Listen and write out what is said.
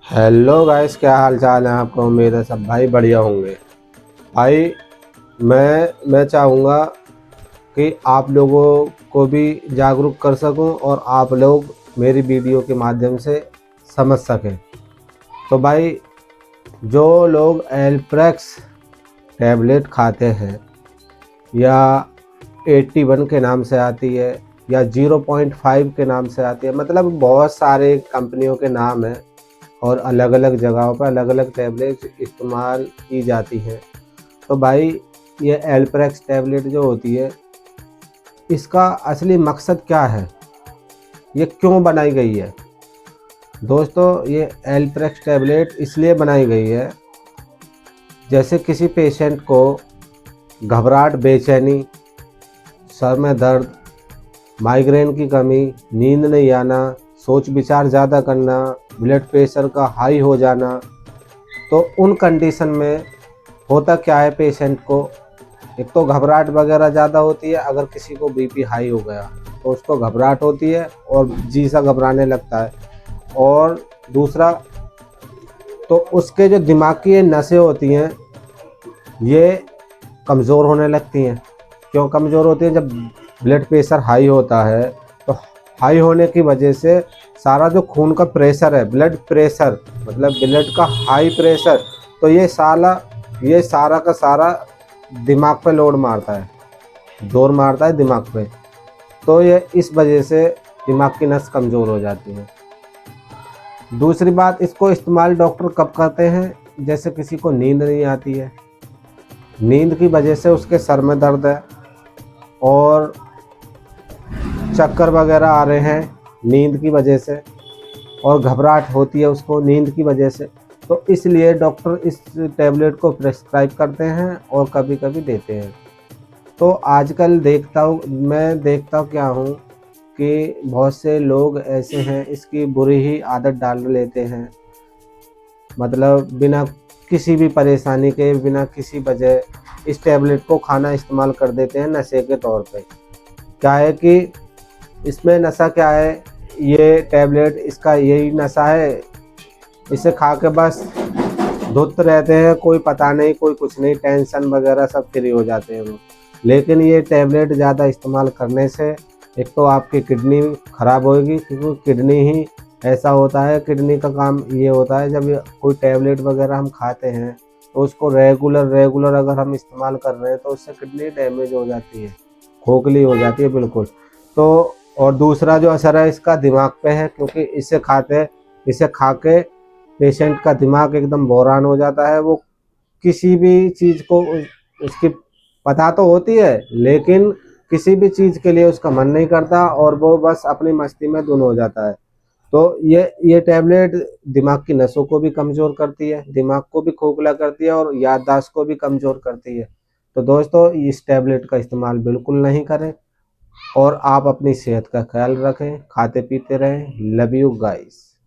Hello guys, क्या हाल चाल है आपका। उम्मीद है सब भाई बढ़िया होंगे। भाई मैं चाहूँगा कि आप लोगों को भी जागरूक कर सकूं और आप लोग मेरी वीडियो के माध्यम से समझ सकें। तो भाई, जो लोग एल्प्रेक्स टैबलेट खाते हैं या 81 के नाम से आती है या 0.5 के नाम से आती है, मतलब बहुत सारे कंपनियों के नाम हैं और अलग अलग जगहों पर अलग अलग टैबलेट इस्तेमाल की जाती हैं। तो भाई, ये एल्प्रेक्स टैबलेट जो होती है, इसका असली मकसद क्या है, ये क्यों बनाई गई है। दोस्तों, ये एल्प्रेक्स टैबलेट इसलिए बनाई गई है, जैसे किसी पेशेंट को घबराहट, बेचैनी, सर में दर्द, माइग्रेन की कमी, नींद नहीं आना, सोच विचार ज़्यादा करना, ब्लड प्रेशर का हाई हो जाना। तो उन कंडीशन में होता क्या है, पेशेंट को एक तो घबराहट वगैरह ज़्यादा होती है। अगर किसी को बीपी हाई हो गया तो उसको घबराहट होती है और जी सा घबराने लगता है। और दूसरा, तो उसके जो दिमाग की ये नसें होती हैं, ये कमज़ोर होने लगती हैं। क्यों कमज़ोर होती हैं? जब ब्लड प्रेशर हाई होता है तो हाई होने की वजह से सारा जो खून का प्रेशर है, ब्लड प्रेशर मतलब ब्लड का हाई प्रेशर, तो ये सारा का सारा दिमाग पे लोड मारता है, जोर मारता है दिमाग पे। तो ये इस वजह से दिमाग की नस कमज़ोर हो जाती है। दूसरी बात, इसको इस्तेमाल डॉक्टर कब करते हैं? जैसे किसी को नींद नहीं आती है, नींद की वजह से उसके सर में दर्द है और चक्कर वगैरह आ रहे हैं नींद की वजह से, और घबराहट होती है उसको नींद की वजह से। तो इसलिए डॉक्टर इस टैबलेट को प्रेस्क्राइब करते हैं और कभी कभी देते हैं। तो आजकल मैं देखता क्या हूँ कि बहुत से लोग ऐसे हैं, इसकी बुरी ही आदत डाल लेते हैं। मतलब बिना किसी भी परेशानी के, बिना किसी वजह इस टैबलेट को खाना इस्तेमाल कर देते हैं नशे के तौर पे। क्या है कि इसमें नशा क्या है, ये टैबलेट इसका यही नशा है, इसे खा के बस धुत रहते हैं, कोई पता नहीं, कोई कुछ नहीं, टेंशन वगैरह सब फ्री हो जाते हैं वो। लेकिन ये टैबलेट ज़्यादा इस्तेमाल करने से एक तो आपकी किडनी ख़राब होगी, क्योंकि किडनी ही ऐसा होता है, किडनी का काम ये होता है, जब कोई टैबलेट वगैरह हम खाते हैं तो उसको रेगुलर अगर हम इस्तेमाल कर रहे हैं तो उससे किडनी डैमेज हो जाती है, खोखली हो जाती है बिल्कुल। तो और दूसरा जो असर है इसका दिमाग पे है, क्योंकि इसे खा के पेशेंट का दिमाग एकदम बोरान हो जाता है। वो किसी भी चीज़ को उसकी पता तो होती है, लेकिन किसी भी चीज़ के लिए उसका मन नहीं करता और वो बस अपनी मस्ती में धुन हो जाता है। तो ये टैबलेट दिमाग की नसों को भी कमज़ोर करती है, दिमाग को भी खोखला करती है और याददाश्त को भी कमज़ोर करती है। तो दोस्तों, इस टैबलेट का इस्तेमाल बिल्कुल नहीं करें और आप अपनी सेहत का ख्याल रखें, खाते पीते रहें। Love you guys.